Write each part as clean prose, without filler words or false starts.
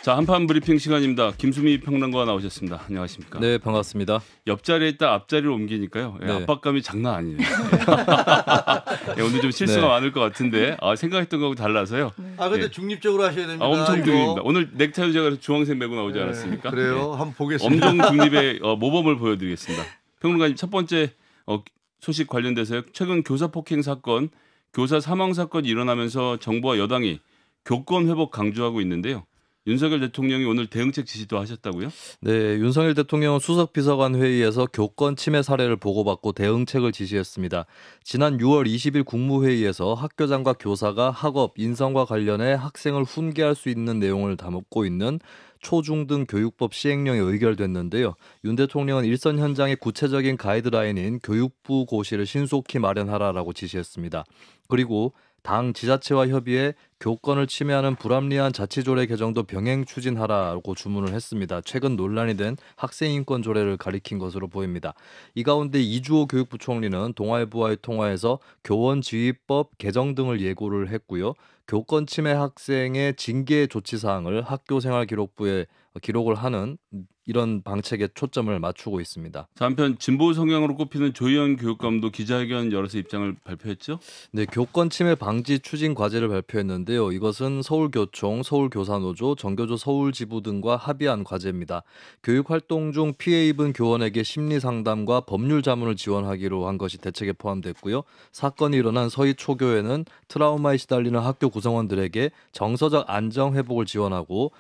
자, 한판 브리핑 시간입니다. 김수미 평론가 나오셨습니다. 안녕하십니까? 네, 반갑습니다. 옆자리에 있다 앞자리로 옮기니까요. 네. 압박감이 장난 아니에요. 네, 오늘 좀 실수가 많을 것 같은데 생각했던 거하고 달라서요. 근데 중립적으로 하셔야 됩니다. 엄청 중립입니다. 오늘 넥타이도 제가 주황색 메고 나오지 않았습니까? 그래요? 한번 보겠습니다. 엄정 중립의 모범을 보여드리겠습니다. 평론가님, 첫 번째 소식 관련돼서요. 최근 교사 폭행 사건, 교사 사망 사건이 일어나면서 정부와 여당이 교권 회복 강조하고 있는데요. 윤석열 대통령이 오늘 대응책 지시도 하셨다고요? 네, 윤석열 대통령은 수석비서관 회의에서 교권 침해 사례를 보고받고 대응책을 지시했습니다. 지난 6월 20일 국무회의에서 학교장과 교사가 학업, 인성과 관련해 학생을 훈계할 수 있는 내용을 담고 있는 초중등 교육법 시행령이 의결됐는데요. 윤 대통령은 일선 현장의 구체적인 가이드라인인 교육부 고시를 신속히 마련하라라고 지시했습니다. 그리고 당 지자체와 협의해 교권을 침해하는 불합리한 자치조례 개정도 병행 추진하라고 주문을 했습니다. 최근 논란이 된 학생인권 조례를 가리킨 것으로 보입니다. 이 가운데 이주호 교육부 총리는 동아일보와의 통화에서 교원지휘법 개정 등을 예고를 했고요. 교권 침해 학생의 징계 조치 사항을 학교생활기록부에 기록을 하는 이런 방책에 초점을 맞추고 있습니다. 한편 진보 성향으로 꼽히는 조희연 교육감도 기자회견 열어서 입장을 발표했죠? 네, 교권 침해 방지 추진 과제를 발표했는데요. 이것은 서울교총, 서울교사노조, 정교조 서울지부 등과 합의한 과제입니다. 교육활동 중 피해 입은 교원에게 심리상담과 법률 자문을 지원하기로 한 것이 대책에 포함됐고요. 사건이 일어난 서희 초교에는 트라우마에 시달리는 학교 구성원들에게 정서적 안정 회복을 지원하고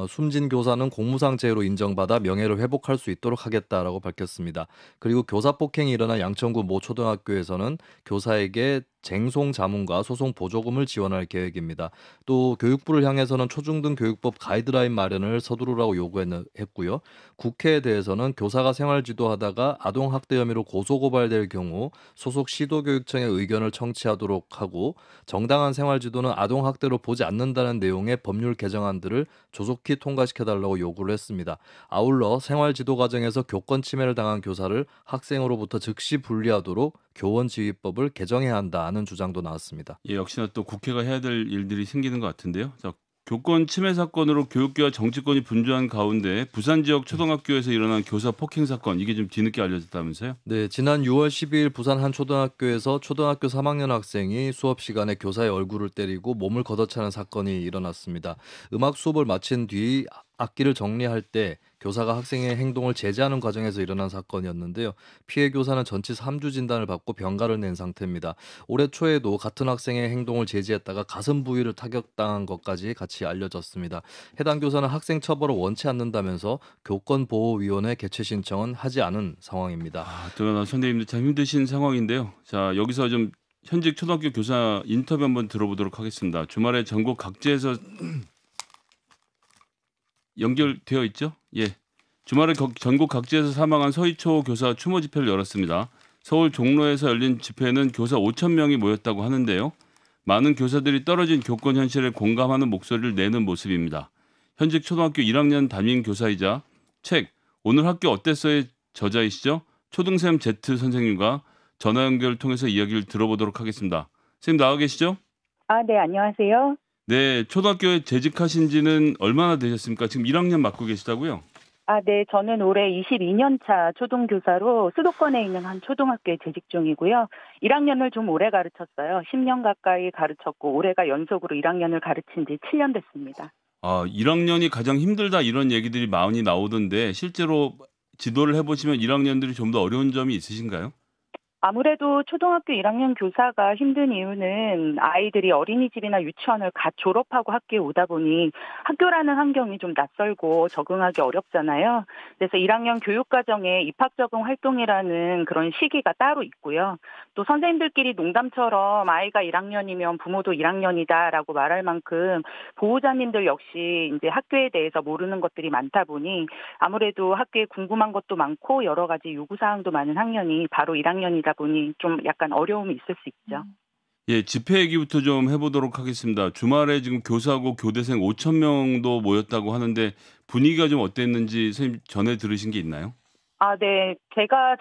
숨진 교사는 공무상재해로 인정받아 명예를 회복할 수 있도록 하겠다라고 밝혔습니다. 그리고 교사 폭행이 일어난 양천구 모 초등학교에서는 교사에게 쟁송 자문과 소송 보조금을 지원할 계획입니다. 또 교육부를 향해서는 초중등 교육법 가이드라인 마련을 서두르라고 요구했고요. 국회에 대해서는 교사가 생활지도하다가 아동학대 혐의로 고소고발될 경우 소속 시도교육청의 의견을 청취하도록 하고 정당한 생활지도는 아동학대로 보지 않는다는 내용의 법률 개정안들을 조속히 통과시켜달라고 요구를 했습니다. 아울러 생활지도 과정에서 교권 침해를 당한 교사를 학생으로부터 즉시 분리하도록 교원지휘법을 개정해야 한다는 주장도 나왔습니다. 예, 역시나 또 국회가 해야 될 일들이 생기는 것 같은데요. 자, 교권 침해 사건으로 교육계와 정치권이 분주한 가운데 부산 지역 초등학교에서 일어난 교사 폭행 사건, 이게 좀 뒤늦게 알려졌다면서요? 네, 지난 6월 12일 부산 한 초등학교에서 초등학교 3학년 학생이 수업 시간에 교사의 얼굴을 때리고 몸을 걷어차는 사건이 일어났습니다. 음악 수업을 마친 뒤 악기를 정리할 때 교사가 학생의 행동을 제재하는 과정에서 일어난 사건이었는데요. 피해 교사는 전치 3주 진단을 받고 병가를 낸 상태입니다. 올해 초에도 같은 학생의 행동을 제지했다가 가슴 부위를 타격당한 것까지 같이 알려졌습니다. 해당 교사는 학생 처벌을 원치 않는다면서 교권보호위원회 개최 신청은 하지 않은 상황입니다. 또 선생님들 참 힘드신 상황인데요. 자, 여기서 좀 현직 초등학교 교사 인터뷰 한번 들어보도록 하겠습니다. 주말에 전국 각지에서 연결되어 있죠? 예. 주말에 전국 각지에서 사망한 서희초 교사 추모 집회를 열었습니다. 서울 종로에서 열린 집회에는 교사 5천 명이 모였다고 하는데요. 많은 교사들이 떨어진 교권 현실에 공감하는 목소리를 내는 모습입니다. 현직 초등학교 1학년 담임 교사이자 책 오늘 학교 어땠어의 저자이시죠? 초등샘 Z 선생님과 전화 연결을 통해서 이야기를 들어보도록 하겠습니다. 선생님 나와 계시죠? 네, 안녕하세요. 네, 초등학교에 재직하신 지는 얼마나 되셨습니까? 지금 1학년 맡고 계시다고요? 네, 저는 올해 22년 차 초등교사로 수도권에 있는 한 초등학교에 재직 중이고요. 1학년을 좀 오래 가르쳤어요. 10년 가까이 가르쳤고 올해가 연속으로 1학년을 가르친 지 7년 됐습니다. 1학년이 가장 힘들다 이런 얘기들이 많이 나오던데 실제로 지도를 해보시면 1학년들이 좀 더 어려운 점이 있으신가요? 아무래도 초등학교 1학년 교사가 힘든 이유는 아이들이 어린이집이나 유치원을 갓 졸업하고 학교에 오다 보니 학교라는 환경이 좀 낯설고 적응하기 어렵잖아요. 그래서 1학년 교육과정에 입학 적응 활동이라는 그런 시기가 따로 있고요. 또 선생님들끼리 농담처럼 아이가 1학년이면 부모도 1학년이다라고 말할 만큼 보호자님들 역시 이제 학교에 대해서 모르는 것들이 많다 보니 아무래도 학교에 궁금한 것도 많고 여러 가지 요구사항도 많은 학년이 바로 1학년이다 보니 좀 약간 어려움이 있을 수 있죠. 예, 집회 얘기부터 좀 해보도록 하겠습니다. 주말에 지금 교사하고 교대생 5천 명도 모였다고 하는데 분위기가 좀 어땠는지 선생님 전에 들으신 게 있나요? 네.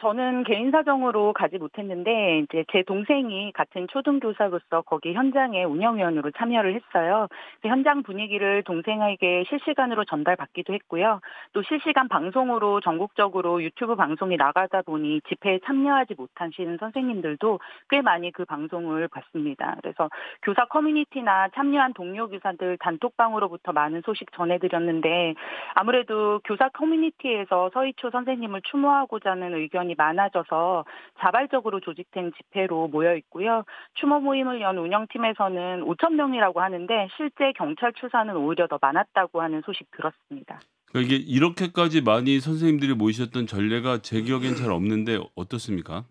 저는 개인 사정으로 가지 못했는데, 이제 제 동생이 같은 초등교사로서 거기 현장에 운영위원으로 참여를 했어요. 그래서 현장 분위기를 동생에게 실시간으로 전달받기도 했고요. 또 실시간 방송으로 전국적으로 유튜브 방송이 나가다 보니 집회에 참여하지 못하시는 선생님들도 꽤 많이 그 방송을 봤습니다. 그래서 교사 커뮤니티나 참여한 동료 교사들 단톡방으로부터 많은 소식 전해드렸는데, 아무래도 교사 커뮤니티에서 서희초 선생님을 추모하고자 하는 의견이 많아져서 자발적으로 조직된 집회로 모여 있고요. 추모 모임을 연 운영팀에서는 5천 명이라고 하는데 실제 경찰 추사는 오히려 더 많았다고 하는 소식 들었습니다. 그러니까 이게 이렇게까지 많이 선생님들이 모이셨던 전례가 제 기억엔 잘 없는데 어떻습니까?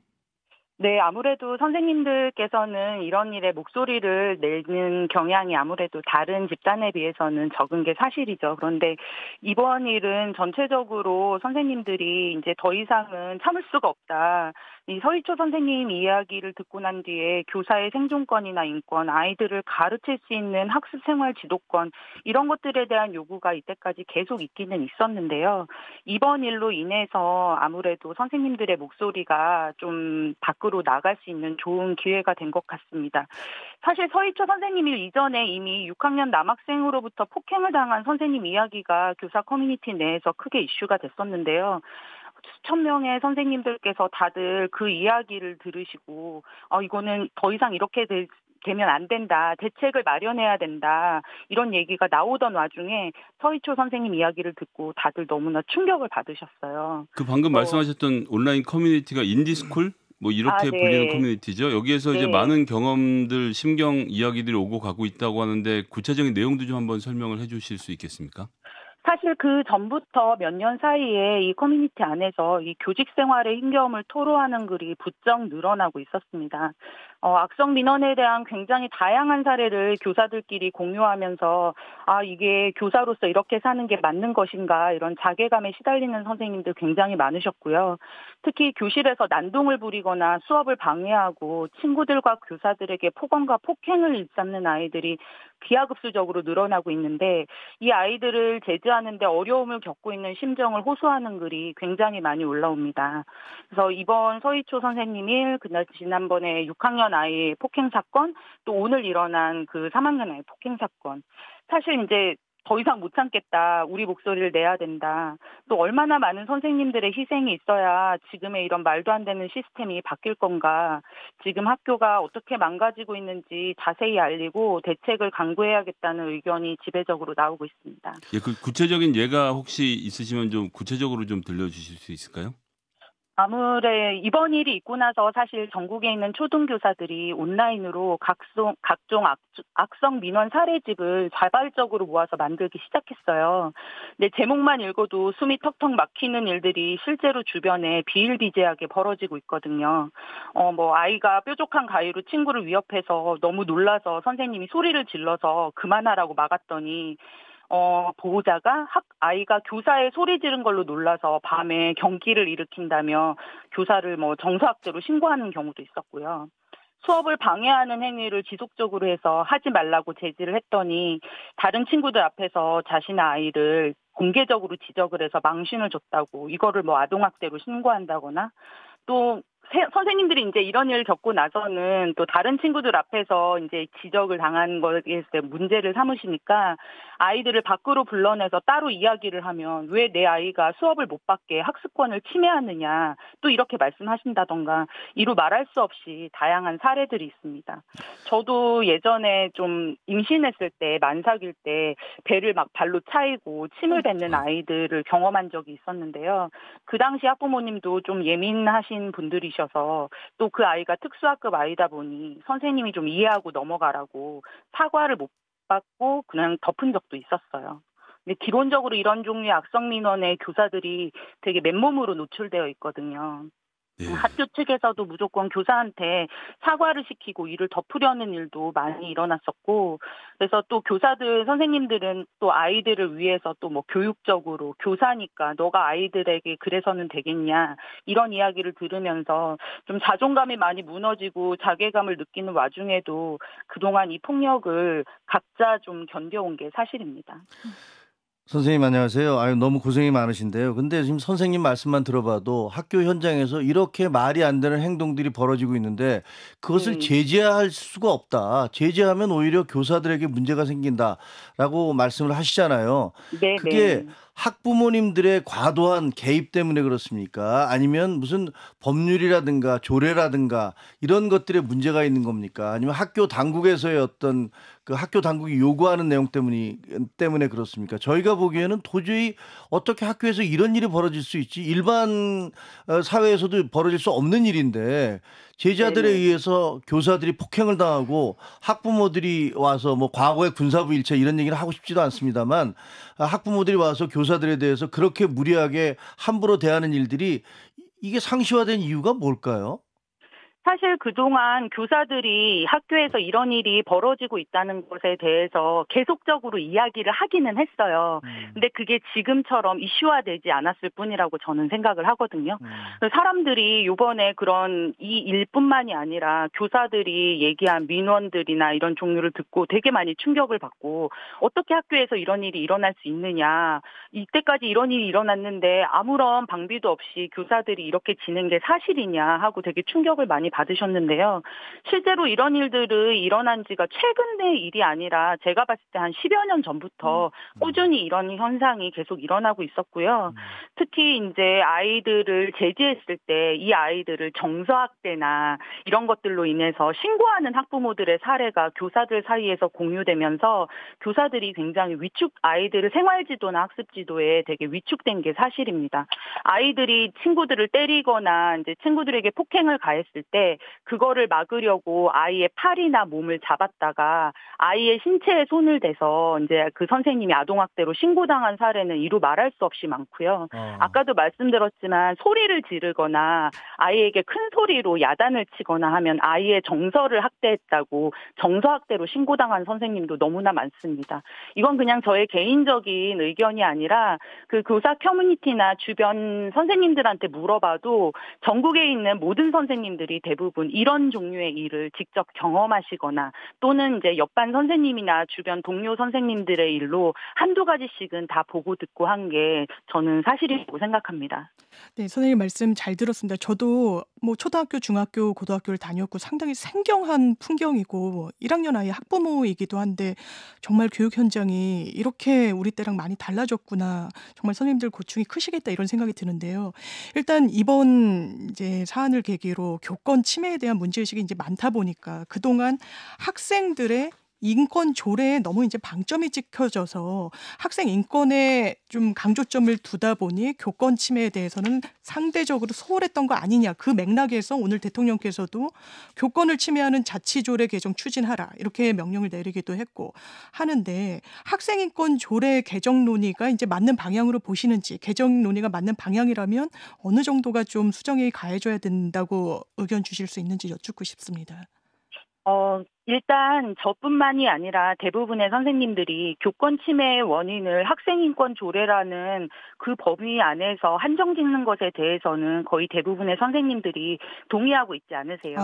네, 아무래도 선생님들께서는 이런 일에 목소리를 내는 경향이 아무래도 다른 집단에 비해서는 적은 게 사실이죠. 그런데 이번 일은 전체적으로 선생님들이 이제 더 이상은 참을 수가 없다. 이 서희초 선생님 이야기를 듣고 난 뒤에 교사의 생존권이나 인권, 아이들을 가르칠 수 있는 학습 생활 지도권, 이런 것들에 대한 요구가 이때까지 계속 있기는 있었는데요. 이번 일로 인해서 아무래도 선생님들의 목소리가 좀 밖으로 나갈 수 있는 좋은 기회가 된 것 같습니다. 사실 서희초 선생님이 이전에 이미 6학년 남학생으로부터 폭행을 당한 선생님 이야기가 교사 커뮤니티 내에서 크게 이슈가 됐었는데요. 수천 명의 선생님들께서 다들 그 이야기를 들으시고 이거는 더 이상 이렇게 되면 안 된다. 대책을 마련해야 된다. 이런 얘기가 나오던 와중에 서희초 선생님 이야기를 듣고 다들 너무나 충격을 받으셨어요. 그 방금 말씀하셨던 온라인 커뮤니티가 인디스쿨? 뭐 이렇게 네. 불리는 커뮤니티죠. 여기에서 이제 네. 많은 경험들, 심경 이야기들이 오고 가고 있다고 하는데 구체적인 내용도 좀 한번 설명을 해 주실 수 있겠습니까? 사실 그 전부터 몇 년 사이에 이 커뮤니티 안에서 이 교직 생활의 힘겨움을 토로하는 글이 부쩍 늘어나고 있었습니다. 악성 민원에 대한 굉장히 다양한 사례를 교사들끼리 공유하면서 이게 교사로서 이렇게 사는 게 맞는 것인가 이런 자괴감에 시달리는 선생님들 굉장히 많으셨고요. 특히 교실에서 난동을 부리거나 수업을 방해하고 친구들과 교사들에게 폭언과 폭행을 일삼는 아이들이 기하급수적으로 늘어나고 있는데 이 아이들을 제지하는 데 어려움을 겪고 있는 심정을 호소하는 글이 굉장히 많이 올라옵니다. 그래서 이번 서희초 선생님 일, 지난번에 6학년 아이 폭행 사건, 또 오늘 일어난 그 3학년 아이 폭행 사건. 사실 이제 더 이상 못 참겠다. 우리 목소리를 내야 된다. 또 얼마나 많은 선생님들의 희생이 있어야 지금의 이런 말도 안 되는 시스템이 바뀔 건가. 지금 학교가 어떻게 망가지고 있는지 자세히 알리고 대책을 강구해야겠다는 의견이 지배적으로 나오고 있습니다. 예, 그 구체적인 예가 혹시 있으시면 좀 구체적으로 좀 들려주실 수 있을까요? 이번 일이 있고 나서 사실 전국에 있는 초등교사들이 온라인으로 각종 악성 민원 사례집을 자발적으로 모아서 만들기 시작했어요. 근데 제목만 읽어도 숨이 턱턱 막히는 일들이 실제로 주변에 비일비재하게 벌어지고 있거든요. 아이가 뾰족한 가위로 친구를 위협해서 너무 놀라서 선생님이 소리를 질러서 그만하라고 막았더니 보호자가 아이가 교사의 소리 지른 걸로 놀라서 밤에 경기를 일으킨다며 교사를 정서학대로 신고하는 경우도 있었고요. 수업을 방해하는 행위를 지속적으로 해서 하지 말라고 제지를 했더니 다른 친구들 앞에서 자신의 아이를 공개적으로 지적을 해서 망신을 줬다고 이거를 아동학대로 신고한다거나 또 선생님들이 이제 이런 일을 겪고 나서는 또 다른 친구들 앞에서 이제 지적을 당한 거에 대해서 문제를 삼으시니까 아이들을 밖으로 불러내서 따로 이야기를 하면 왜 내 아이가 수업을 못 받게 학습권을 침해하느냐 또 이렇게 말씀하신다던가 이루 말할 수 없이 다양한 사례들이 있습니다. 저도 예전에 좀 임신했을 때 만삭일 때 배를 막 발로 차이고 침을 뱉는 아이들을 경험한 적이 있었는데요. 그 당시 학부모님도 좀 예민하신 분들이셔서 또 그 아이가 특수학급 아이다 보니 선생님이 좀 이해하고 넘어가라고 사과를 못 받고 그냥 덮은 적도 있었어요. 근데 기본적으로 이런 종류의 악성 민원에 교사들이 되게 맨몸으로 노출되어 있거든요. 네. 학교 측에서도 무조건 교사한테 사과를 시키고 이를 덮으려는 일도 많이 일어났었고, 그래서 또 선생님들은 또 아이들을 위해서 또 교육적으로 교사니까 너가 아이들에게 그래서는 되겠냐 이런 이야기를 들으면서 좀 자존감이 많이 무너지고 자괴감을 느끼는 와중에도 그동안 이 폭력을 각자 좀 견뎌온 게 사실입니다. 선생님 안녕하세요. 아유 너무 고생이 많으신데요. 근데 지금 선생님 말씀만 들어봐도 학교 현장에서 이렇게 말이 안 되는 행동들이 벌어지고 있는데 그것을 네. 제재할 수가 없다. 제재하면 오히려 교사들에게 문제가 생긴다라고 말씀을 하시잖아요. 그게 네네. 학부모님들의 과도한 개입 때문에 그렇습니까? 아니면 무슨 법률이라든가 조례라든가 이런 것들에 문제가 있는 겁니까? 아니면 학교 당국에서의 어떤 그 학교 당국이 요구하는 내용 때문에 그렇습니까? 저희가 보기에는 도저히 어떻게 학교에서 이런 일이 벌어질 수 있지? 일반 사회에서도 벌어질 수 없는 일인데 제자들에 네네. 의해서 교사들이 폭행을 당하고 학부모들이 와서 뭐 과거의 군사부 일체 이런 얘기를 하고 싶지도 않습니다만 학부모들이 와서 교사들에 대해서 그렇게 무리하게 함부로 대하는 일들이 이게 상시화된 이유가 뭘까요? 사실 그동안 교사들이 학교에서 이런 일이 벌어지고 있다는 것에 대해서 계속적으로 이야기를 하기는 했어요. 근데 그게 지금처럼 이슈화되지 않았을 뿐이라고 저는 생각을 하거든요. 그래서 사람들이 이번에 그런 이 일뿐만이 아니라 교사들이 얘기한 민원들이나 이런 종류를 듣고 되게 많이 충격을 받고 어떻게 학교에서 이런 일이 일어날 수 있느냐. 이때까지 이런 일이 일어났는데 아무런 방비도 없이 교사들이 이렇게 지는 게 사실이냐 하고 되게 충격을 많이 받으셨는데요. 실제로 이런 일들이 일어난 지가 최근의 일이 아니라 제가 봤을 때 한 10여 년 전부터 꾸준히 이런 현상이 계속 일어나고 있었고요. 특히 이제 아이들을 제지했을 때 이 아이들을 정서학대나 이런 것들로 인해서 신고하는 학부모들의 사례가 교사들 사이에서 공유되면서 교사들이 굉장히 아이들을 생활지도나 학습지도에 되게 위축된 게 사실입니다. 아이들이 친구들을 때리거나 이제 친구들에게 폭행을 가했을 때 그거를 막으려고 아이의 팔이나 몸을 잡았다가 아이의 신체에 손을 대서 이제 그 선생님이 아동학대로 신고당한 사례는 이루 말할 수 없이 많고요. 아까도 말씀드렸지만 소리를 지르거나 아이에게 큰 소리로 야단을 치거나 하면 아이의 정서를 학대했다고 정서학대로 신고당한 선생님도 너무나 많습니다. 이건 그냥 저의 개인적인 의견이 아니라 그 교사 커뮤니티나 주변 선생님들한테 물어봐도 전국에 있는 모든 선생님들이 대부분 이런 종류의 일을 직접 경험하시거나 또는 이제 옆반 선생님이나 주변 동료 선생님들의 일로 한두 가지씩은 다 보고 듣고 한 게 저는 사실이라고 생각합니다. 네, 선생님 말씀 잘 들었습니다. 저도 뭐 초등학교, 중학교, 고등학교를 다녔고 상당히 생경한 풍경이고 1학년 아이 학부모이기도 한데 정말 교육 현장이 이렇게 우리 때랑 많이 달라졌구나. 정말 선생님들 고충이 크시겠다 이런 생각이 드는데요. 일단 이번 이제 사안을 계기로 교권 침해에 대한 문제의식이 이제 많다 보니까 그동안 학생들의 인권 조례에 너무 이제 방점이 찍혀져서 학생 인권에 좀 강조점을 두다 보니 교권 침해에 대해서는 상대적으로 소홀했던 거 아니냐. 그 맥락에서 오늘 대통령께서도 교권을 침해하는 자치조례 개정 추진하라. 이렇게 명령을 내리기도 했고 하는데 학생 인권 조례 개정 논의가 이제 맞는 방향으로 보시는지 개정 논의가 맞는 방향이라면 어느 정도가 좀 수정이 가해져야 된다고 의견 주실 수 있는지 여쭙고 싶습니다. 일단 저뿐만이 아니라 대부분의 선생님들이 교권 침해의 원인을 학생인권 조례라는 그 범위 안에서 한정 짓는 것에 대해서는 거의 대부분의 선생님들이 동의하고 있지 않으세요.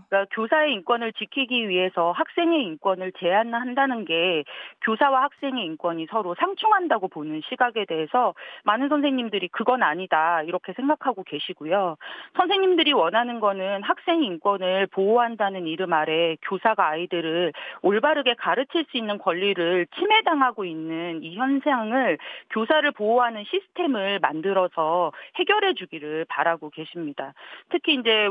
그러니까 교사의 인권을 지키기 위해서 학생의 인권을 제한한다는 게 교사와 학생의 인권이 서로 상충한다고 보는 시각에 대해서 많은 선생님들이 그건 아니다 이렇게 생각하고 계시고요. 선생님들이 원하는 거는 학생 인권을 보호한다는 이름 아래 교사가 아이들을 올바르게 가르칠 수 있는 권리를 침해당하고 있는 이 현상을 교사를 보호하는 시스템을 만들어서 해결해 주기를 바라고 계십니다. 특히 이제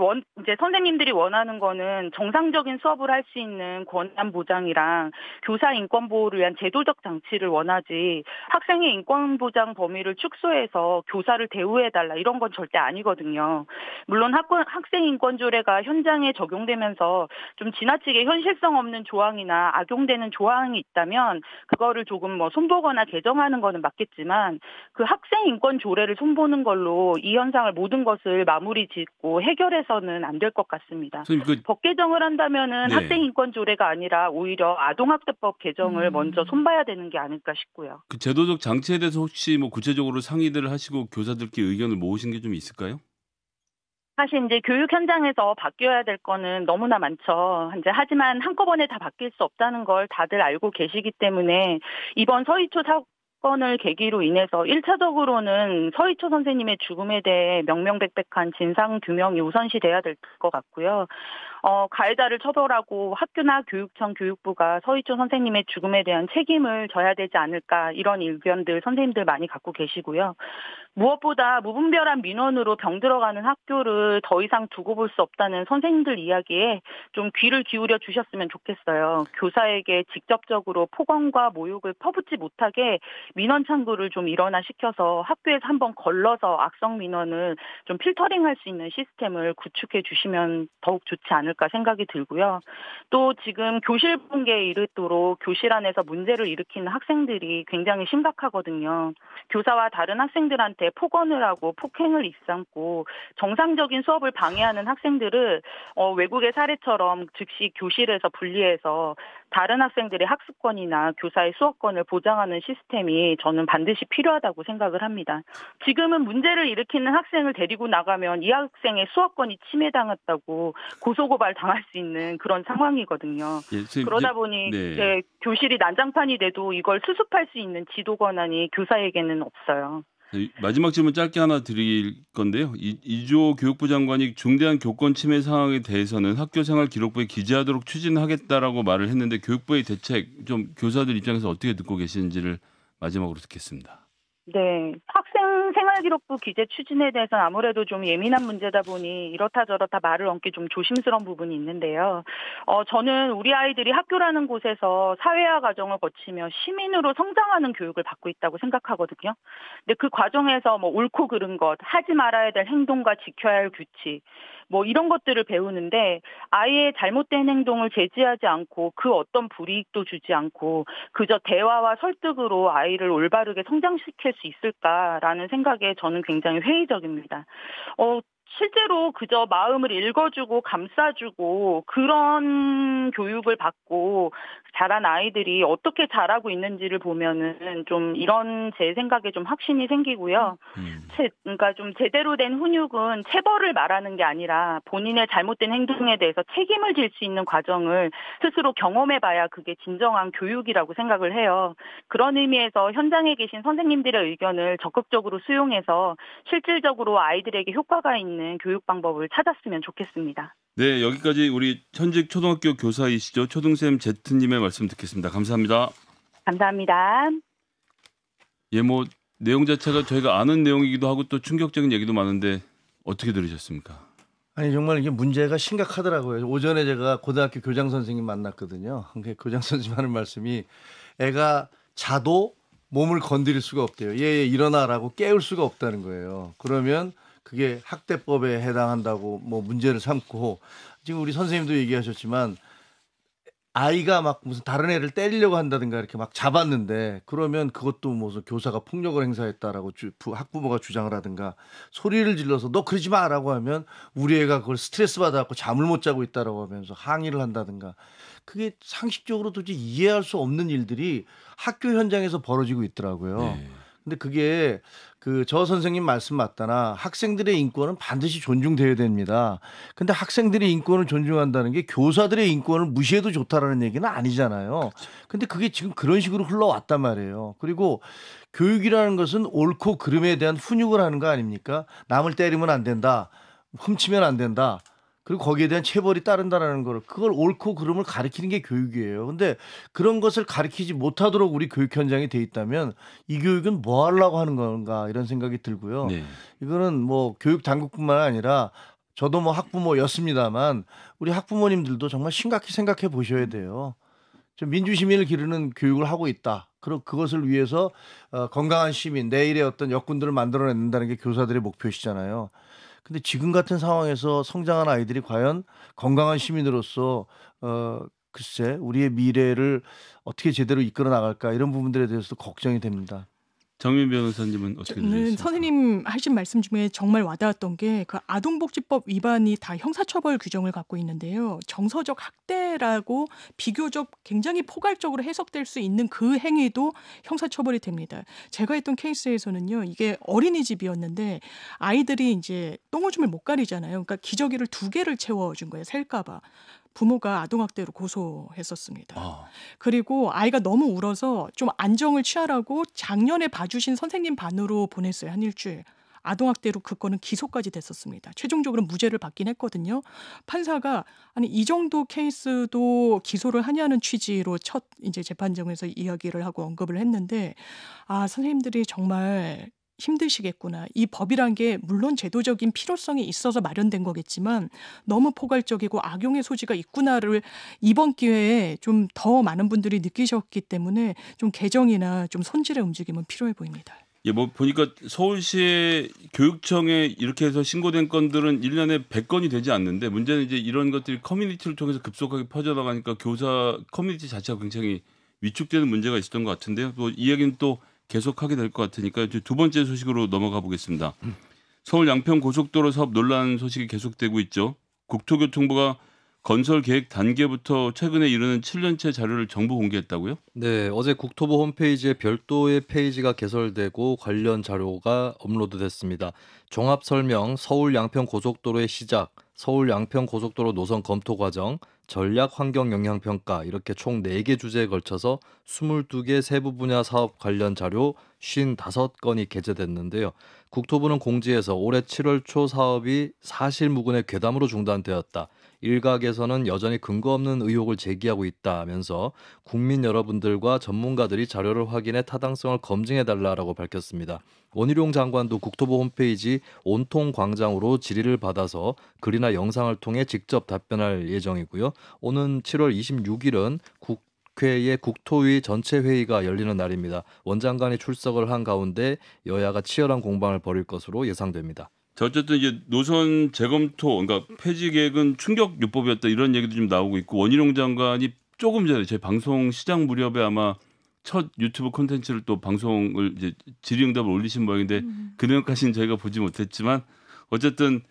선생님들이 원하는 거는 정상적인 수업을 할 수 있는 권한 보장이랑 교사 인권 보호를 위한 제도적 장치를 원하지 학생의 인권 보장 범위를 축소해서 교사를 대우해 달라 이런 건 절대 아니거든요. 물론 학생 인권 조례가 현장에 적용되면서 좀 지나치게 현실성 없는 조항이나 악용되는 조항이 있다면 그거를 조금 손보거나 개정하는 거는 맞겠지만 그 학생 인권 조례를 손보는 걸로 이 현상을 모든 것을 마무리 짓고 해결해서는 안 될 것 같습니다. 법 개정을 한다면은 네. 학생 인권 조례가 아니라 오히려 아동학대법 개정을 먼저 손봐야 되는 게 아닐까 싶고요. 그 제도적 장치에 대해서 혹시 뭐 구체적으로 상의들을 하시고 교사들께 의견을 모으신 게 좀 있을까요? 사실 이제 교육 현장에서 바뀌어야 될 거는 너무나 많죠. 이제 하지만 한꺼번에 다 바뀔 수 없다는 걸 다들 알고 계시기 때문에 이번 서희초 사건 사건을 계기로 인해서 1차적으로는 서희초 선생님의 죽음에 대해 명명백백한 진상규명이 우선시 돼야 될 것 같고요. 가해자를 처벌하고 학교나 교육청, 교육부가 서희초 선생님의 죽음에 대한 책임을 져야 되지 않을까 이런 의견들 선생님들 많이 갖고 계시고요. 무엇보다 무분별한 민원으로 병들어가는 학교를 더 이상 두고 볼 수 없다는 선생님들 이야기에 좀 귀를 기울여 주셨으면 좋겠어요. 교사에게 직접적으로 폭언과 모욕을 퍼붓지 못하게 민원 창구를 좀 일원화시켜서 학교에서 한번 걸러서 악성 민원을 좀 필터링할 수 있는 시스템을 구축해 주시면 더욱 좋지 않을까 생각이 들고요. 또 지금 교실 붕괴에 이르도록 교실 안에서 문제를 일으키는 학생들이 굉장히 심각하거든요. 교사와 다른 학생들한테 폭언을 하고 폭행을 일삼고 정상적인 수업을 방해하는 학생들을 외국의 사례처럼 즉시 교실에서 분리해서 다른 학생들의 학습권이나 교사의 수업권을 보장하는 시스템이 저는 반드시 필요하다고 생각을 합니다. 지금은 문제를 일으키는 학생을 데리고 나가면 이 학생의 수업권이 침해당했다고 고소고발 당할 수 있는 그런 상황이거든요. 예, 그러다 보니 네. 교실이 난장판이 돼도 이걸 수습할 수 있는 지도 권한이 교사에게는 없어요. 마지막 질문 짧게 하나 드릴 건데요. 이주호 교육부 장관이 중대한 교권 침해 상황에 대해서는 학교생활 기록부에 기재하도록 추진하겠다라고 말을 했는데 교육부의 대책 좀 교사들 입장에서 어떻게 듣고 계시는지를 마지막으로 듣겠습니다. 네. 학생 생활기록부 기재 추진에 대해서는 아무래도 좀 예민한 문제다 보니 이렇다 저렇다 말을 얹기 좀 조심스러운 부분이 있는데요. 저는 우리 아이들이 학교라는 곳에서 사회화 과정을 거치며 시민으로 성장하는 교육을 받고 있다고 생각하거든요. 근데 그 과정에서 뭐 옳고 그른 것, 하지 말아야 될 행동과 지켜야 할 규칙, 뭐 이런 것들을 배우는데 아이의 잘못된 행동을 제지하지 않고 그 어떤 불이익도 주지 않고 그저 대화와 설득으로 아이를 올바르게 성장시킬 수 있을까라는 생각에 저는 굉장히 회의적입니다. 실제로 그저 마음을 읽어주고 감싸주고 그런 교육을 받고 자란 아이들이 어떻게 자라고 있는지를 보면은 좀 이런 제 생각에 좀 확신이 생기고요. 그러니까 좀 제대로 된 훈육은 체벌을 말하는 게 아니라 본인의 잘못된 행동에 대해서 책임을 질 수 있는 과정을 스스로 경험해봐야 그게 진정한 교육이라고 생각을 해요. 그런 의미에서 현장에 계신 선생님들의 의견을 적극적으로 수용해서 실질적으로 아이들에게 효과가 있는 교육 방법을 찾았으면 좋겠습니다. 네, 여기까지 우리 현직 초등학교 교사이시죠. 초등쌤 제트님의 말씀 듣겠습니다. 감사합니다. 감사합니다. 예, 뭐 내용 자체가 저희가 아는 내용이기도 하고 또 충격적인 얘기도 많은데 어떻게 들으셨습니까? 아니 정말 이게 문제가 심각하더라고요. 오전에 제가 고등학교 교장 선생님 만났거든요. 근데 교장 선생님 하는 말씀이 애가 자도 몸을 건드릴 수가 없대요. 얘 일어나라고 깨울 수가 없다는 거예요. 그러면 그게 학대법에 해당한다고 뭐 문제를 삼고 지금 우리 선생님도 얘기하셨지만 아이가 막 무슨 다른 애를 때리려고 한다든가 이렇게 막 잡았는데 그러면 그것도 무슨 교사가 폭력을 행사했다라고 학부모가 주장을 하든가 소리를 질러서 너 그러지 마라고 하면 우리 애가 그걸 스트레스 받아갖고 잠을 못 자고 있다라고 하면서 항의를 한다든가 그게 상식적으로 도저히 이해할 수 없는 일들이 학교 현장에서 벌어지고 있더라고요. 네. 근데 그게 저 선생님 말씀 맞다나 학생들의 인권은 반드시 존중돼야 됩니다. 근데 학생들의 인권을 존중한다는 게 교사들의 인권을 무시해도 좋다라는 얘기는 아니잖아요. 근데 그게 지금 그런 식으로 흘러왔단 말이에요. 그리고 교육이라는 것은 옳고 그름에 대한 훈육을 하는 거 아닙니까? 남을 때리면 안 된다. 훔치면 안 된다. 그리고 거기에 대한 체벌이 따른다라는 걸 그걸 옳고 그름을 가르치는 게 교육이에요. 근데 그런 것을 가르치지 못하도록 우리 교육 현장이 돼 있다면 이 교육은 뭐 하려고 하는 건가 이런 생각이 들고요. 네. 이거는 뭐 교육 당국뿐만 아니라 저도 뭐 학부모였습니다만 우리 학부모님들도 정말 심각히 생각해 보셔야 돼요. 민주시민을 기르는 교육을 하고 있다. 그리고 그것을 위해서 건강한 시민, 내일의 어떤 여건들을 만들어낸다는 게 교사들의 목표시잖아요. 근데 지금 같은 상황에서 성장한 아이들이 과연 건강한 시민으로서 글쎄 우리의 미래를 어떻게 제대로 이끌어 나갈까 이런 부분들에 대해서도 걱정이 됩니다. 정민 변호사님은 어떻게 들으셨습니까? 선생님 하신 말씀 중에 정말 와닿았던 게 그 아동복지법 위반이 다 형사처벌 규정을 갖고 있는데요. 정서적 학대라고 비교적 굉장히 포괄적으로 해석될 수 있는 그 행위도 형사처벌이 됩니다. 제가 했던 케이스에서는요. 이게 어린이집이었는데 아이들이 이제 똥오줌을 못 가리잖아요. 그러니까 기저귀를 2개를 채워준 거예요. 셀까 봐. 부모가 아동학대로 고소했었습니다. 아, 그리고 아이가 너무 울어서 좀 안정을 취하라고 작년에 봐주신 선생님 반으로 보냈어요. 한 일주일. 아동학대로 그 건은 기소까지 됐었습니다. 최종적으로 무죄를 받긴 했거든요. 판사가 아니 이 정도 케이스도 기소를 하냐는 취지로 첫 이제 재판정에서 이야기를 하고 언급을 했는데 아 선생님들이 정말 힘드시겠구나. 이 법이란 게 물론 제도적인 필요성이 있어서 마련된 거겠지만 너무 포괄적이고 악용의 소지가 있구나를 이번 기회에 좀 더 많은 분들이 느끼셨기 때문에 좀 개정이나 좀 손질의 움직임은 필요해 보입니다. 예, 뭐 보니까 서울시의 교육청에 이렇게 해서 신고된 건들은 1년에 100건이 되지 않는데 문제는 이제 이런 것들이 커뮤니티를 통해서 급속하게 퍼져나가니까 교사 커뮤니티 자체가 굉장히 위축되는 문제가 있었던 것 같은데요. 또 이 얘기는 또 계속하게 될 것 같으니까 이제 두 번째 소식으로 넘어가 보겠습니다. 서울 양평 고속도로 사업 논란 소식이 계속되고 있죠. 국토교통부가 건설 계획 단계부터 최근에 이르는 7년째 자료를 정부 공개했다고요? 네, 어제 국토부 홈페이지에 별도의 페이지가 개설되고 관련 자료가 업로드됐습니다. 종합 설명, 서울 양평 고속도로의 시작, 서울 양평 고속도로 노선 검토 과정, 전략 환경 영향 평가 이렇게 총 4개 주제에 걸쳐서 22개 세부 분야 사업 관련 자료 55건이 게재됐는데요. 국토부는 공지에서 올해 7월 초 사업이 사실무근의 괴담으로 중단되었다. 일각에서는 여전히 근거 없는 의혹을 제기하고 있다면서 국민 여러분들과 전문가들이 자료를 확인해 타당성을 검증해달라고 밝혔습니다. 원희룡 장관도 국토부 홈페이지 온통 광장으로 질의를 받아서 글이나 영상을 통해 직접 답변할 예정이고요. 오는 7월 26일은 국회의 국토위 전체 회의가 열리는 날입니다. 원 장관이 출석을 한 가운데 여야가 치열한 공방을 벌일 것으로 예상됩니다. 자, 어쨌든 이제 노선 재검토, 그러니까 폐지 계획은 충격 요법이었다 이런 얘기도 좀 나오고 있고 원희룡 장관이 조금 전에 저희 방송 시작 무렵에 아마 첫 유튜브 콘텐츠를 또 방송을 이제 질의응답을 올리신 모양인데 그 내용까지는 저희가 보지 못했지만 어쨌든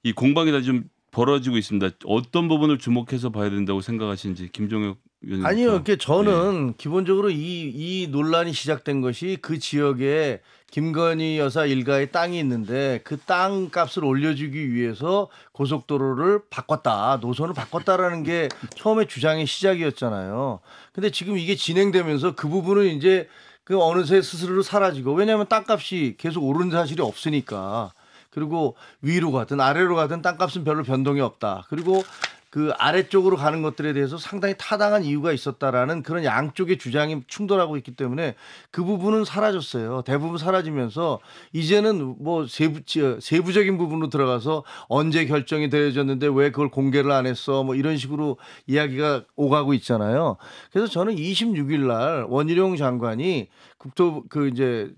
이 공방이 다 좀 벌어지고 있습니다. 어떤 부분을 주목해서 봐야 된다고 생각하시는지 김종혁 위원님. 아니요, 그러니까 저는 기본적으로 이 논란이 시작된 것이 그 지역에 김건희 여사 일가의 땅이 있는데 그 땅 값을 올려주기 위해서 고속도로를 바꿨다, 노선을 바꿨다라는 게 처음에 주장의 시작이었잖아요. 근데 지금 이게 진행되면서 그 부분은 이제 그 어느새 스스로 사라지고 왜냐하면 땅값이 계속 오르는 사실이 없으니까. 그리고 위로 가든 아래로 가든 땅값은 별로 변동이 없다. 그리고 그 아래쪽으로 가는 것들에 대해서 상당히 타당한 이유가 있었다라는 그런 양쪽의 주장이 충돌하고 있기 때문에 그 부분은 사라졌어요. 대부분 사라지면서 이제는 뭐 세부적인 부분으로 들어가서 언제 결정이 되어졌는데 왜 그걸 공개를 안 했어 뭐 이런 식으로 이야기가 오가고 있잖아요. 그래서 저는 26일 날 원희룡 장관이 국토 그 이제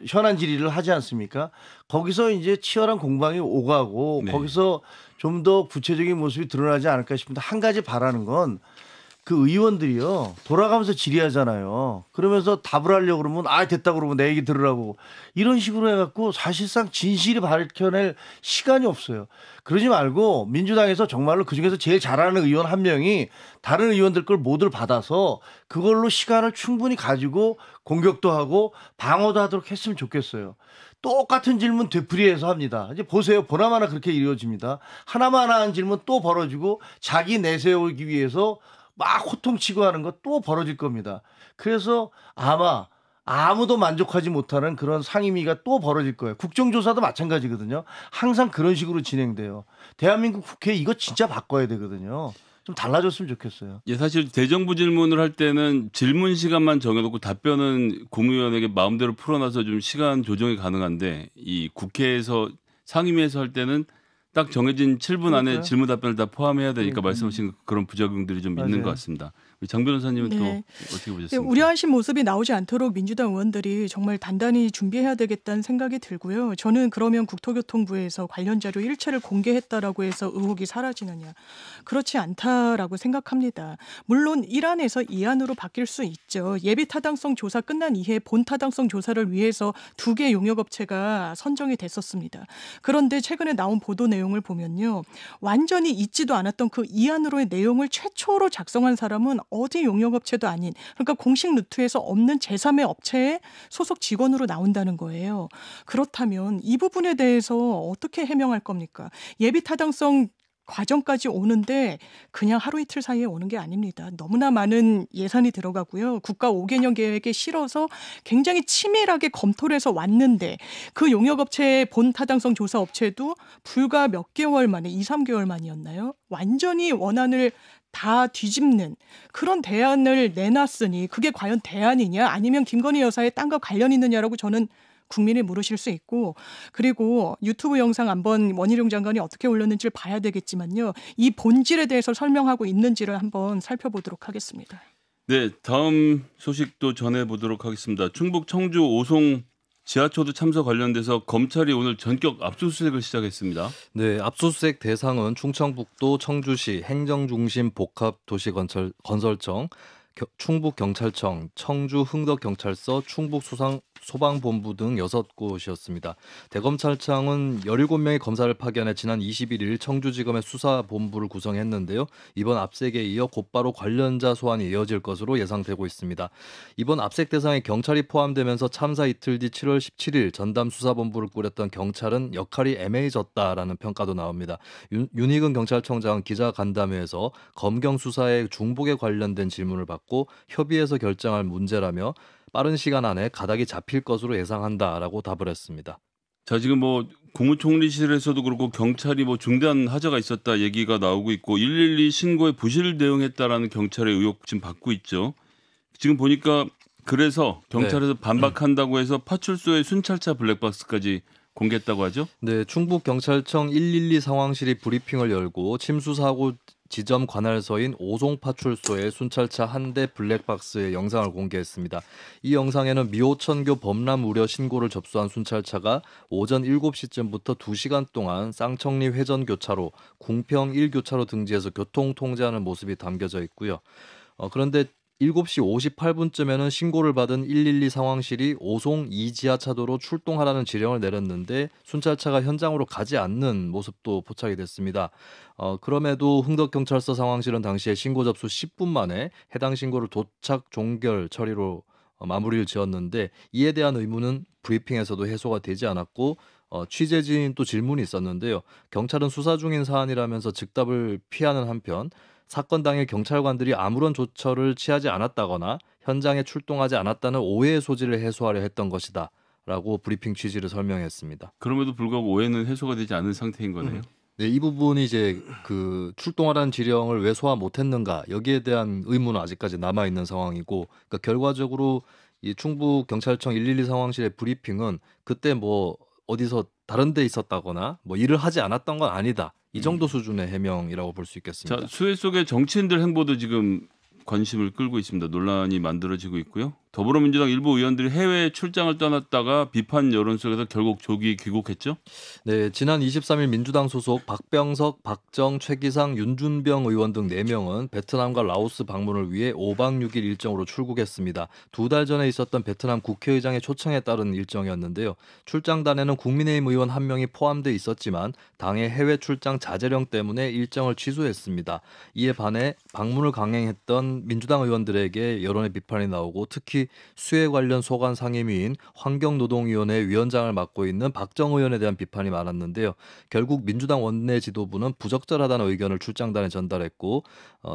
현안 질의를 하지 않습니까? 거기서 이제 치열한 공방이 오가고 네. 거기서 좀 더 구체적인 모습이 드러나지 않을까 싶은데 한 가지 바라는 건 그 의원들이요 돌아가면서 질의하잖아요. 그러면서 답을 하려고 그러면 아 됐다 그러면 내 얘기 들으라고 이런 식으로 해갖고 사실상 진실이 밝혀낼 시간이 없어요. 그러지 말고 민주당에서 정말로 그중에서 제일 잘하는 의원 한 명이 다른 의원들 걸 모두를 받아서 그걸로 시간을 충분히 가지고 공격도 하고 방어도 하도록 했으면 좋겠어요. 똑같은 질문 되풀이해서 합니다. 이제 보세요. 보나마나 그렇게 이루어집니다. 하나만 한 질문 또 벌어지고 자기 내세우기 위해서 막 호통치고 하는 거 또 벌어질 겁니다. 그래서 아마 아무도 만족하지 못하는 그런 상임위가 또 벌어질 거예요. 국정조사도 마찬가지거든요. 항상 그런 식으로 진행돼요. 대한민국 국회 이거 진짜 바꿔야 되거든요. 좀 달라졌으면 좋겠어요. 예, 사실 대정부 질문을 할 때는 질문 시간만 정해놓고 답변은 국무위원에게 마음대로 풀어놔서 좀 시간 조정이 가능한데 이 국회에서 상임위에서 할 때는 딱 정해진 7분 안에 그러니까요. 질문 답변을 다 포함해야 되니까 말씀하신 그런 부작용들이 좀 있는 맞아요. 것 같습니다. 우리 장 변호사님은 네. 또 어떻게 보셨습니까? 우려하신 모습이 나오지 않도록 민주당 의원들이 정말 단단히 준비해야 되겠다는 생각이 들고요. 저는 그러면 국토교통부에서 관련 자료 일체를 공개했다라고 해서 의혹이 사라지느냐. 그렇지 않다라고 생각합니다. 물론 1안에서 2안으로 바뀔 수 있죠. 예비 타당성 조사 끝난 이해 본 타당성 조사를 위해서 2개 용역업체가 선정이 됐었습니다. 그런데 최근에 나온 보도 내용을 보면요. 완전히 있지도 않았던 그 2안으로의 내용을 최초로 작성한 사람은 어디 용역업체도 아닌 그러니까 공식 루트에서 없는 제3의 업체의 소속 직원으로 나온다는 거예요. 그렇다면 이 부분에 대해서 어떻게 해명할 겁니까? 예비 타당성 과정까지 오는데 그냥 하루 이틀 사이에 오는 게 아닙니다. 너무나 많은 예산이 들어가고요. 국가 5개년 계획에 실어서 굉장히 치밀하게 검토를 해서 왔는데 그 용역업체의 본 타당성 조사 업체도 불과 몇 개월 만에 2, 3개월 만이었나요? 완전히 원안을 다 뒤집는 그런 대안을 내놨으니 그게 과연 대안이냐 아니면 김건희 여사의 땅과 관련 있느냐라고 저는 국민이 물으실 수 있고 그리고 유튜브 영상 한번 원희룡 장관이 어떻게 올렸는지를 봐야 되겠지만요. 이 본질에 대해서 설명하고 있는지를 한번 살펴보도록 하겠습니다. 네, 다음 소식도 전해보도록 하겠습니다. 충북 청주 오송 지하초도 참사 관련돼서 검찰이 오늘 전격 압수수색을 시작했습니다. 네, 압수수색 대상은 충청북도 청주시 행정중심복합도시건설청, 충북경찰청, 청주 흥덕경찰서, 충북소방본부 등 6곳이었습니다. 대검찰청은 17명의 검사를 파견해 지난 21일 청주지검의 수사본부를 구성했는데요. 이번 압색에 이어 곧바로 관련자 소환이 이어질 것으로 예상되고 있습니다. 이번 압색 대상에 경찰이 포함되면서 참사 이틀 뒤 7월 17일 전담 수사본부를 꾸렸던 경찰은 역할이 애매해졌다라는 평가도 나옵니다. 윤희근 경찰청장은 기자간담회에서 검경 수사의 중복에 관련된 질문을 받고 협의해서 결정할 문제라며 빠른 시간 안에 가닥이 잡힐 것으로 예상한다라고 답을 했습니다. 자, 지금 뭐 국무총리실에서도 그렇고 경찰이 뭐 중대한 하자가 있었다 얘기가 나오고 있고 112 신고에 부실 대응했다라는 경찰의 의혹 지금 받고 있죠. 지금 보니까 그래서 경찰에서 반박한다고 해서 파출소의 순찰차 블랙박스까지 공개했다고 하죠? 네, 충북경찰청 112 상황실이 브리핑을 열고 침수 사고 지점 관할서인 오송파출소의 순찰차 한 대 블랙박스의 영상을 공개했습니다. 이 영상에는 미호천교 범람 우려 신고를 접수한 순찰차가 오전 7시쯤부터 2시간 동안 쌍청리 회전교차로, 궁평 1교차로 등지에서 교통 통제하는 모습이 담겨져 있고요. 그런데 7시 58분쯤에는 신고를 받은 112 상황실이 오송 2지하차도로 출동하라는 지령을 내렸는데 순찰차가 현장으로 가지 않는 모습도 포착이 됐습니다. 그럼에도 흥덕경찰서 상황실은 당시에 신고 접수 10분 만에 해당 신고를 도착 종결 처리로 마무리를 지었는데 이에 대한 의문은 브리핑에서도 해소가 되지 않았고 취재진 또 질문이 있었는데요. 경찰은 수사 중인 사안이라면서 즉답을 피하는 한편 사건 당일 경찰관들이 아무런 조처를 취하지 않았다거나 현장에 출동하지 않았다는 오해의 소지를 해소하려 했던 것이다 라고 브리핑 취지를 설명했습니다. 그럼에도 불구하고 오해는 해소가 되지 않은 상태인 거네요. 네, 이 부분이 이제 그 출동하라는 지령을 왜 소화 못했는가 여기에 대한 의문은 아직까지 남아 있는 상황이고, 그러니까 결과적으로 이 충북 경찰청 112 상황실의 브리핑은 그때 뭐 어디서 다른 데 있었다거나 뭐 일을 하지 않았던 건 아니다. 이 정도 수준의 해명이라고 볼 수 있겠습니다. 자, 수해 속의 정치인들 행보도 지금 관심을 끌고 있습니다. 논란이 만들어지고 있고요. 더불어민주당 일부 의원들이 해외 출장을 떠났다가 비판 여론 속에서 결국 조기 귀국했죠. 네, 지난 23일 민주당 소속 박병석, 박정, 최기상, 윤준병 의원 등 4명은 베트남과 라오스 방문을 위해 5박 6일 일정으로 출국했습니다. 2달 전에 있었던 베트남 국회의장의 초청에 따른 일정이었는데요. 출장단에는 국민의힘 의원 1명이 포함돼 있었지만 당의 해외 출장 자제령 때문에 일정을 취소했습니다. 이에 반해 방문을 강행했던 민주당 의원들에게 여론의 비판이 나오고 특히 수해 관련 소관 상임위인 환경노동위원회 위원장을 맡고 있는 박정 의원에 대한 비판이 많았는데요. 결국 민주당 원내 지도부는 부적절하다는 의견을 출장단에 전달했고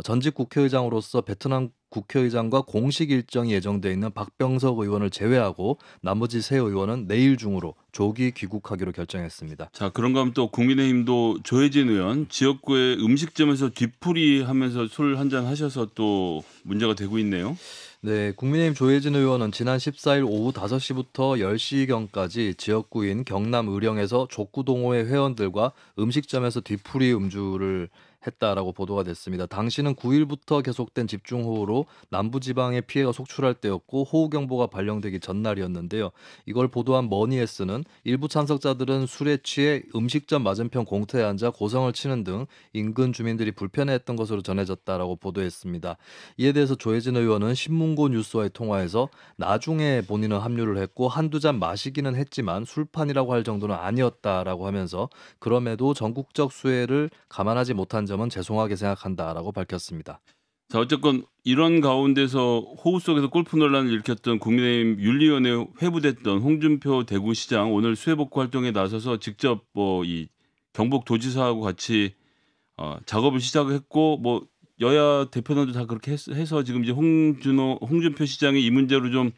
전직 국회의장으로서 베트남 국회의장과 공식 일정이 예정돼 있는 박병석 의원을 제외하고 나머지 세 의원은 내일 중으로 조기 귀국하기로 결정했습니다. 자, 그런가 하면 또 국민의힘도 조혜진 의원 지역구의 음식점에서 뒤풀이하면서 술 한잔 하셔서 또 문제가 되고 있네요. 네, 국민의힘 조혜진 의원은 지난 14일 오후 5시부터 10시경까지 지역구인 경남 의령에서 족구동호회 회원들과 음식점에서 뒤풀이 음주를 했다라고 보도가 됐습니다. 당시는 9일부터 계속된 집중호우로 남부지방에 피해가 속출할 때였고 호우경보가 발령되기 전날이었는데요. 이걸 보도한 머니에스는 일부 참석자들은 술에 취해 음식점 맞은편 공터에 앉아 고성을 치는 등 인근 주민들이 불편해했던 것으로 전해졌다라고 보도했습니다. 이에 대해서 조혜진 의원은 신문고 뉴스와의 통화에서 나중에 본인은 합류를 했고 한두 잔 마시기는 했지만 술판이라고 할 정도는 아니었다라고 하면서 그럼에도 전국적 수해를 감안하지 못한 점은 죄송하게 생각한다라고 밝혔습니다. 자, 어쨌건 이런 가운데서 호우 속에서 골프 논란을 일으켰던 국민의힘 윤리위원회 회부됐던 홍준표 대구시장 오늘 수해 복구 활동에 나서서 직접 이 경북도지사하고 같이 작업을 시작했고 뭐 여야 대표단도 다 그렇게 해서 지금 이제 홍준표 시장이 이 문제로 좀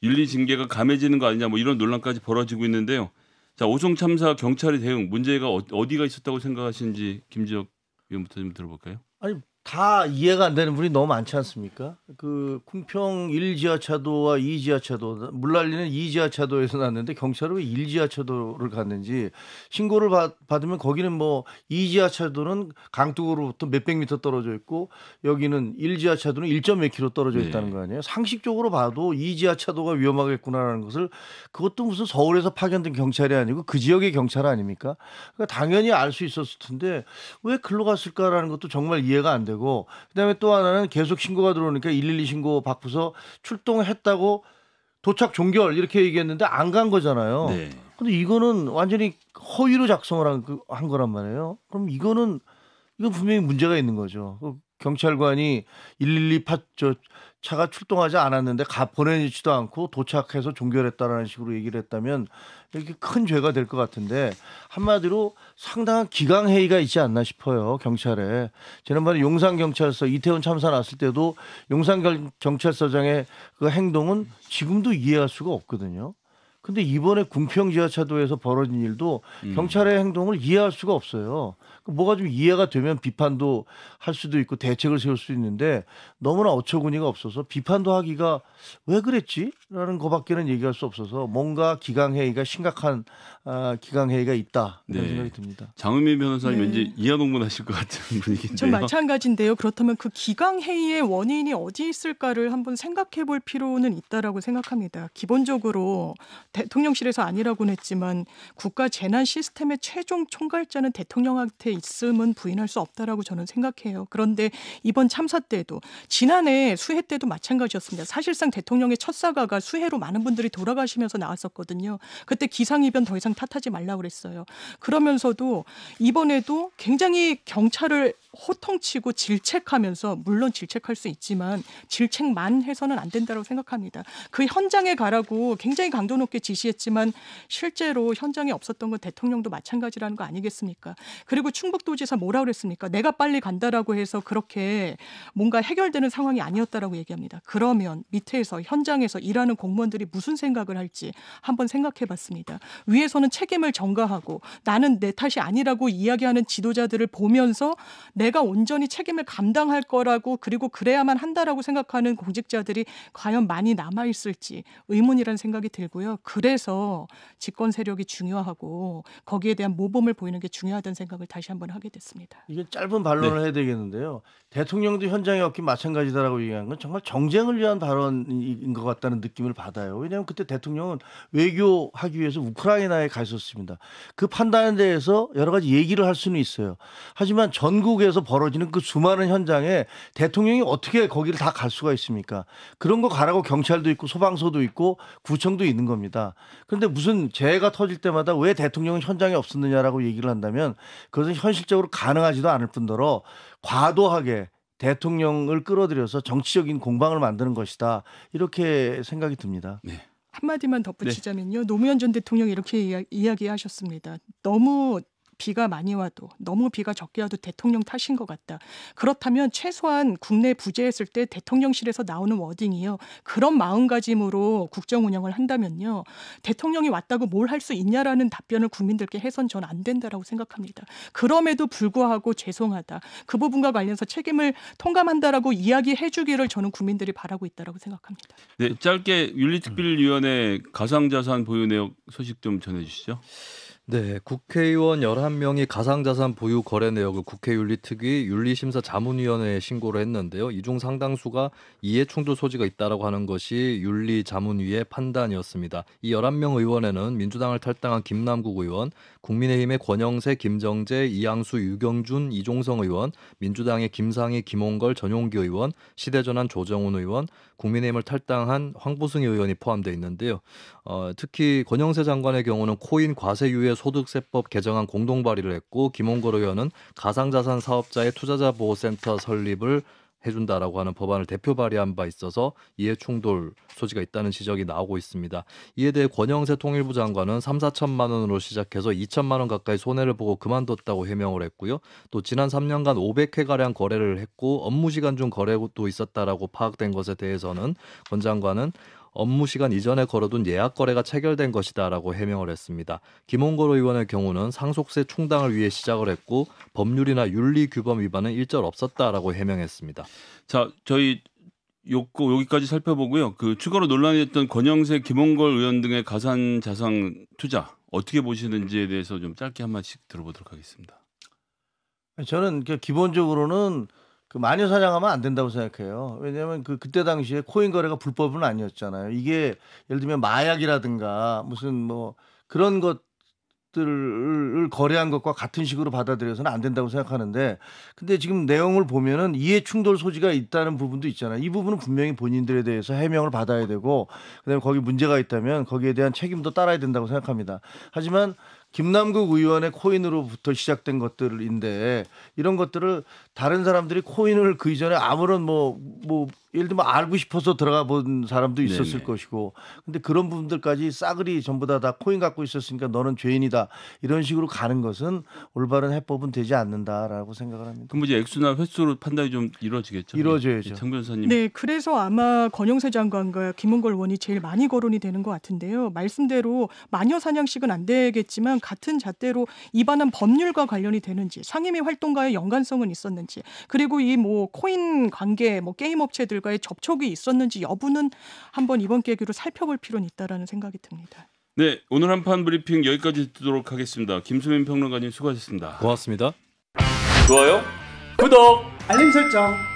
윤리 징계가 감해지는 거 아니냐 뭐 이런 논란까지 벌어지고 있는데요. 자, 오송 참사 경찰의 대응 문제가 어디가 있었다고 생각하시는지 김지혁 의원부터 좀 들어볼까요? 아니 다 이해가 안 되는 분이 너무 많지 않습니까? 그 궁평 1지하차도와 2지하차도 물난리는 2지하차도에서 났는데 경찰은 왜 1지하차도를 갔는지 신고를 받으면 거기는 뭐 2지하차도는 강둑으로부터 몇백 미터 떨어져 있고 여기는 1지하차도는 1.몇 킬로 떨어져 있다는 거 아니에요? 상식적으로 봐도 2지하차도가 위험하겠구나라는 것을 그것도 무슨 서울에서 파견된 경찰이 아니고 그 지역의 경찰 아닙니까? 그러니까 당연히 알 수 있었을 텐데 왜 글로 갔을까라는 것도 정말 이해가 안 되고 그다음에 또 하나는 계속 신고가 들어오니까 112 신고 받고서 출동했다고 도착 종결 이렇게 얘기했는데 안 간 거잖아요. 네. 근데 이거는 완전히 허위로 작성을 한 거란 말이에요. 그럼 이건 분명히 문제가 있는 거죠. 경찰관이 112 차가 출동하지 않았는데 보내지도 않고 도착해서 종결했다라는 식으로 얘기를 했다면 이렇게 큰 죄가 될 것 같은데 한마디로 상당한 기강회의가 있지 않나 싶어요. 경찰에. 지난번에 용산경찰서 이태원 참사 났을 때도 용산경찰서장의 그 행동은 지금도 이해할 수가 없거든요. 근데 이번에 궁평 지하차도에서 벌어진 일도 경찰의 행동을 이해할 수가 없어요. 뭐가 좀 이해가 되면 비판도 할 수도 있고 대책을 세울 수 있는데 너무나 어처구니가 없어서 비판도 하기가 왜 그랬지? 라는 거밖에는 얘기할 수 없어서 뭔가 기강회의가 심각한 기강회의가 있다 이런 생각이 듭니다. 장은미 변호사님 왠지 이하농분 하실 것 같은 분위기인데요. 전 마찬가지인데요. 그렇다면 그 기강회의의 원인이 어디 있을까를 한번 생각해 볼 필요는 있다라고 생각합니다. 기본적으로 대통령실에서 아니라고는 했지만 국가 재난 시스템의 최종 총괄자는 대통령한테 있음은 부인할 수 없다라고 저는 생각해요. 그런데 이번 참사 때도 지난해 수해 때도 마찬가지였습니다. 사실상 대통령의 첫 사과가 수해로 많은 분들이 돌아가시면서 나왔었거든요. 그때 기상이변 더 이상 탓하지 말라고 그랬어요. 그러면서도 이번에도 굉장히 경찰을 호통치고 질책하면서 물론 질책할 수 있지만 질책만 해서는 안 된다고 생각합니다. 그 현장에 가라고 굉장히 강도 높게 지시했지만 실제로 현장에 없었던 건 대통령도 마찬가지라는 거 아니겠습니까? 그리고 충북도지사 뭐라고 그랬습니까? 내가 빨리 간다라고 해서 그렇게 뭔가 해결되는 상황이 아니었다라고 얘기합니다. 그러면 밑에서 현장에서 일하는 공무원들이 무슨 생각을 할지 한번 생각해 봤습니다. 위에서는 책임을 전가하고 나는 내 탓이 아니라고 이야기하는 지도자들을 보면서 내가 온전히 책임을 감당할 거라고 그리고 그래야만 한다라고 생각하는 공직자들이 과연 많이 남아있을지 의문이라는 생각이 들고요. 그래서 집권 세력이 중요하고 거기에 대한 모범을 보이는 게 중요하다는 생각을 다시 한번 하게 됐습니다. 이게 짧은 반론을 해야 되겠는데요. 대통령도 현장에 없긴 마찬가지다라고 얘기한 건 정말 정쟁을 위한 발언인 것 같다는 느낌을 받아요. 왜냐하면 그때 대통령은 외교하기 위해서 우크라이나에 가 있었습니다. 그 판단에 대해서 여러 가지 얘기를 할 수는 있어요. 하지만 전국에서 벌어지는 그 수많은 현장에 대통령이 어떻게 거기를 다 갈 수가 있습니까? 그런 거 가라고 경찰도 있고 소방서도 있고 구청도 있는 겁니다. 그런데 무슨 재해가 터질 때마다 왜 대통령은 현장에 없었느냐라고 얘기를 한다면 그것은 현실적으로 가능하지도 않을 뿐더러 과도하게 대통령을 끌어들여서 정치적인 공방을 만드는 것이다. 이렇게 생각이 듭니다. 네. 한마디만 덧붙이자면요. 노무현 전 대통령이 이렇게 이야기하셨습니다. 너무 비가 많이 와도 너무 비가 적게 와도 대통령 탓인 것 같다. 그렇다면 최소한 국내 부재했을 때 대통령실에서 나오는 워딩이요. 그런 마음가짐으로 국정 운영을 한다면요. 대통령이 왔다고 뭘 할 수 있냐라는 답변을 국민들께 해선 전 안 된다라고 생각합니다. 그럼에도 불구하고 죄송하다. 그 부분과 관련해서 책임을 통감한다라고 이야기해 주기를 저는 국민들이 바라고 있다라고 생각합니다. 네, 짧게 윤리특별위원회 가상자산 보유 내역 소식 좀 전해주시죠. 네, 국회의원 11명이 가상자산 보유 거래 내역을 국회윤리특위 윤리심사자문위원회에 신고를 했는데요. 이 중 상당수가 이해충돌 소지가 있다라고 하는 것이 윤리자문위의 판단이었습니다. 이 11명 의원에는 민주당을 탈당한 김남국 의원, 국민의힘의 권영세, 김정재, 이양수, 유경준, 이종성 의원, 민주당의 김상희, 김홍걸, 전용기 의원, 시대전환 조정훈 의원, 국민의힘을 탈당한 황보승 의원이 포함되어 있는데요. 특히 권영세 장관의 경우는 코인 과세유예 소득세법 개정안 공동 발의를 했고 김홍걸 의원은 가상자산 사업자의 투자자 보호센터 설립을 해준다라고 하는 법안을 대표 발의한 바 있어서 이해 충돌 소지가 있다는 지적이 나오고 있습니다. 이에 대해 권영세 통일부 장관은 3, 4천만 원으로 시작해서 2천만 원 가까이 손해를 보고 그만뒀다고 해명을 했고요. 또 지난 3년간 500회가량 거래를 했고 업무 시간 중 거래도 있었다라고 파악된 것에 대해서는 권 장관은 업무 시간 이전에 걸어둔 예약 거래가 체결된 것이다라고 해명을 했습니다. 김홍걸 의원의 경우는 상속세 충당을 위해 시작을 했고 법률이나 윤리 규범 위반은 일절 없었다라고 해명했습니다. 자, 저희 여기까지 살펴보고요. 그 추가로 논란이 됐던 권영세, 김홍걸 의원 등의 가산 자산 투자 어떻게 보시는지에 대해서 좀 짧게 한 마디씩 들어보도록 하겠습니다. 저는 기본적으로는 그 마녀 사냥하면 안 된다고 생각해요. 왜냐하면 그때 당시에 코인 거래가 불법은 아니었잖아요. 이게 예를 들면 마약이라든가 무슨 뭐 그런 것들을 거래한 것과 같은 식으로 받아들여서는 안 된다고 생각하는데, 근데 지금 내용을 보면은 이해 충돌 소지가 있다는 부분도 있잖아요. 이 부분은 분명히 본인들에 대해서 해명을 받아야 되고, 그다음에 거기 문제가 있다면 거기에 대한 책임도 따라야 된다고 생각합니다. 하지만 김남국 의원의 코인으로부터 시작된 것들인데 이런 것들을 다른 사람들이 코인을 그 이전에 아무런 뭐 예를 들면 알고 싶어서 들어가 본 사람도 있었을 네네. 것이고, 근데 그런 부분들까지 싸그리 전부 다 코인 갖고 있었으니까 너는 죄인이다 이런 식으로 가는 것은 올바른 해법은 되지 않는다라고 생각을 합니다. 그럼 이제 액수나 횟수로 판단이 좀 이루어지겠죠? 이루어져야죠. 장 변호사님. 네, 그래서 아마 권영세 장관과 김홍걸 의원이 제일 많이 거론이 되는 것 같은데요. 말씀대로 마녀 사냥식은 안 되겠지만 같은 잣대로 입안한 법률과 관련이 되는지, 상임위 활동과의 연관성은 있었는지, 그리고 이 뭐 코인 관계, 뭐 게임 업체들과의 접촉이 있었는지 여부는 한번 이번 계기로 살펴볼 필요는 있다라는 생각이 듭니다. 네, 오늘 한판 브리핑 여기까지 듣도록 하겠습니다. 김수민 평론가님 수고하셨습니다. 고맙습니다. 좋아요. 구독, 알림 설정.